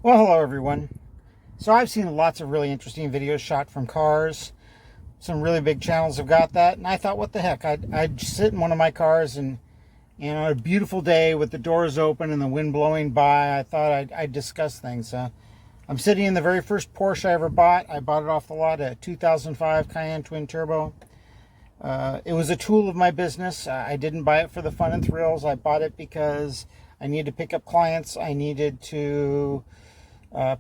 Well, hello everyone. So I've seen lots of really interesting videos shot from cars. Some really big channels have got that, and I thought, what the heck? I'd sit in one of my cars and, on a beautiful day with the doors open and the wind blowing by, I thought I'd discuss things. I'm sitting in the very first Porsche I ever bought. I bought it off the lot, a 2005 Cayenne Twin Turbo. It was a tool of my business. I didn't buy it for the fun and thrills. I bought it because I needed to pick up clients. I needed to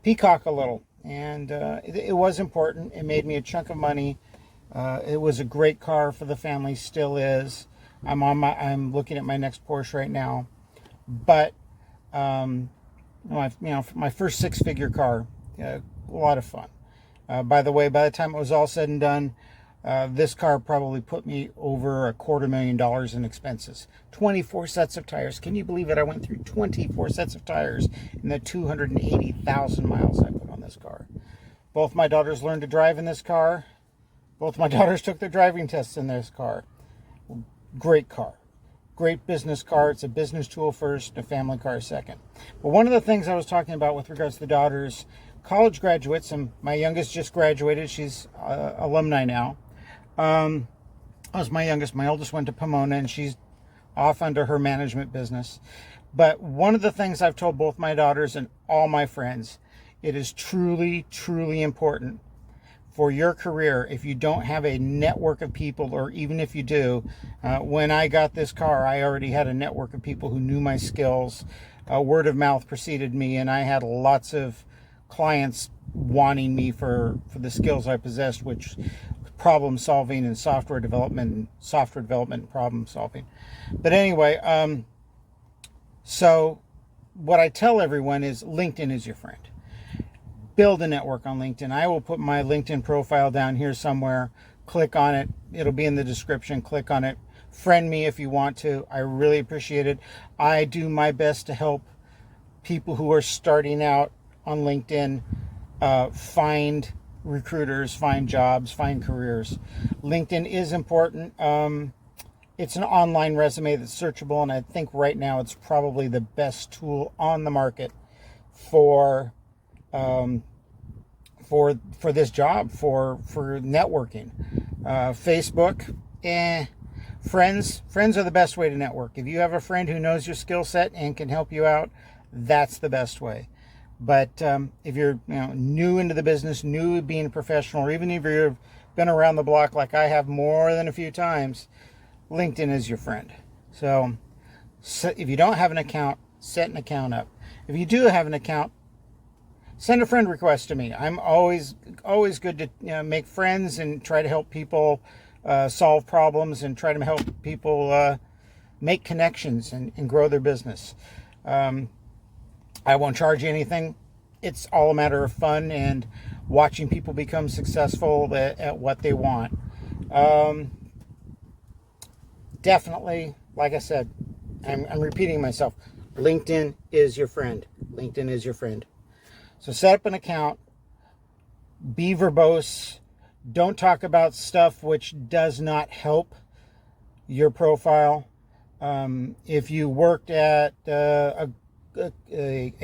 peacock a little, and it was important. It made me a chunk of money. It was a great car for the family, still is. I'm looking at my next Porsche right now, but my first six-figure car, a lot of fun. By the way, by the time it was all said and done, this car probably put me over $250,000 in expenses. 24 sets of tires. Can you believe it? I went through 24 sets of tires in the 280,000 miles I put on this car. Both my daughters learned to drive in this car. Both my daughters took their driving tests in this car. Great car. Great business car. It's a business tool first, a family car second. But one of the things I was talking about with regards to the daughters, college graduates, and my youngest just graduated. She's alumni now. That was my youngest. My oldest went to Pomona, and she's off under her management business. But one of the things I've told both my daughters and all my friends, it is truly, truly important for your career, if you don't have a network of people, or even if you do, when I got this car, I already had a network of people who knew my skills. Word of mouth preceded me, and I had lots of clients wanting me for the skills I possessed, which problem solving and software development and problem solving. But anyway, so what I tell everyone is LinkedIn is your friend. Build a network on LinkedIn. I will put my LinkedIn profile down here somewhere. Click on it. It'll be in the description. Click on it. Friend me if you want to. I really appreciate it. I do my best to help people who are starting out on LinkedIn find recruiters, find jobs, find careers. LinkedIn is important. It's an online resume that's searchable, and I think right now it's probably the best tool on the market for this job, for networking. Facebook, friends are the best way to network. If you have a friend who knows your skill set and can help you out, that's the best way. But if you're new into the business, new being a professional, or even if you've been around the block like I have more than a few times, LinkedIn is your friend. So if you don't have an account, set an account up. If you do have an account, send a friend request to me. I'm always good to make friends and try to help people solve problems and try to help people make connections and grow their business. I won't charge you anything. It's all a matter of fun and watching people become successful at what they want. Definitely, like I said, I'm repeating myself. LinkedIn is your friend. LinkedIn is your friend. So set up an account. Be verbose. Don't talk about stuff which does not help your profile. If you worked at a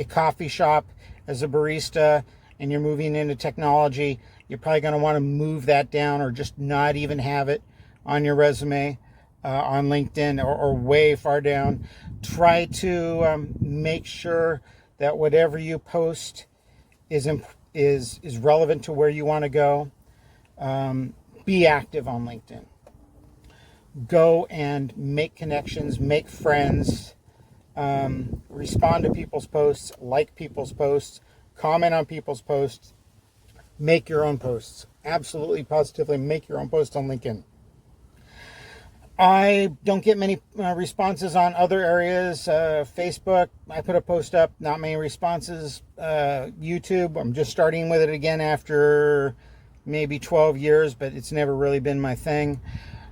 coffee shop as a barista and you're moving into technology, you're probably going to want to move that down, or just not even have it on your resume on LinkedIn, or way far down. Try to make sure that whatever you post is relevant to where you want to go. Be active on LinkedIn. Go and make connections, make friends. Respond to people's posts, like people's posts, comment on people's posts, make your own posts. Absolutely, positively make your own posts on LinkedIn. I don't get many responses on other areas. Facebook, I put a post up, not many responses. YouTube, I'm just starting with it again after maybe 12 years, but it's never really been my thing.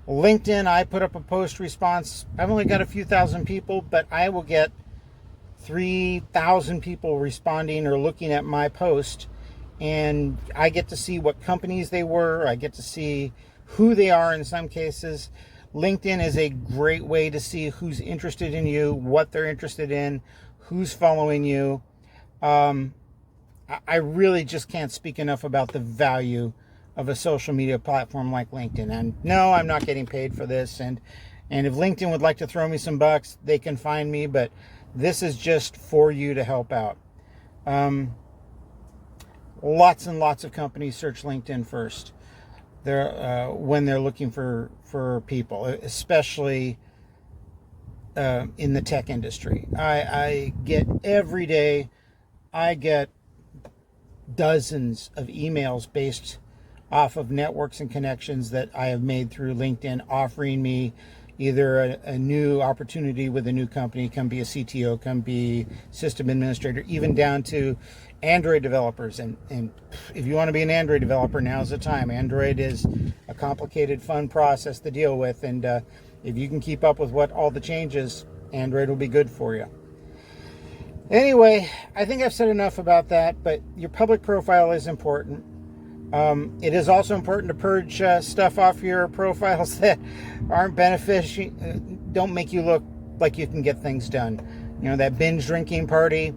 LinkedIn, I put up a post response. I've only got a few thousand people, but I will get 3,000 people responding or looking at my post, and I get to see what companies they were. I get to see who they are in some cases. LinkedIn is a great way to see who's interested in you, what they're interested in, who's following you. I really just can't speak enough about the value of a social media platform like LinkedIn. And no, I'm not getting paid for this. And if LinkedIn would like to throw me some bucks, they can find me. But this is just for you to help out. Lots and lots of companies search LinkedIn first. When they're looking for people, especially in the tech industry. I get every day, I get dozens of emails based off of networks and connections that I have made through LinkedIn, offering me either a new opportunity with a new company, can be a CTO, can be system administrator, even down to Android developers. And if you want to be an Android developer, now's the time. Android is a complicated, fun process to deal with. And if you can keep up with all the changes, Android will be good for you. Anyway, I think I've said enough about that, but your public profile is important. It is also important to purge stuff off your profiles that aren't beneficial, don't make you look like you can get things done. You know, that binge drinking party,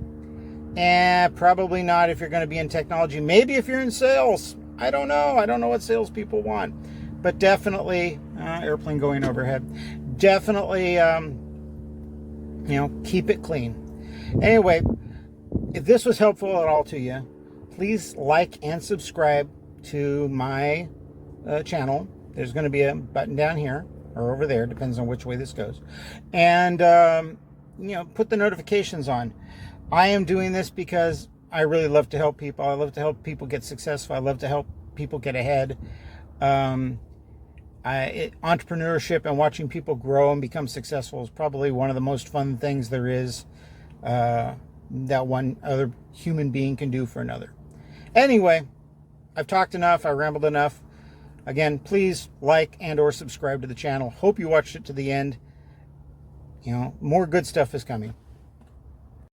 probably not if you're going to be in technology. Maybe if you're in sales. I don't know. I don't know what salespeople want. But definitely, airplane going overhead. Definitely, keep it clean. Anyway, if this was helpful at all to you, please like and subscribe to my channel. There's going to be a button down here or over there, depends on which way this goes. And, put the notifications on. I am doing this because I really love to help people. I love to help people get successful. I love to help people get ahead. Entrepreneurship and watching people grow and become successful is probably one of the most fun things there is that one other human being can do for another. Anyway, I've talked enough. I rambled enough. Again, please like and or subscribe to the channel. Hope you watched it to the end. More good stuff is coming.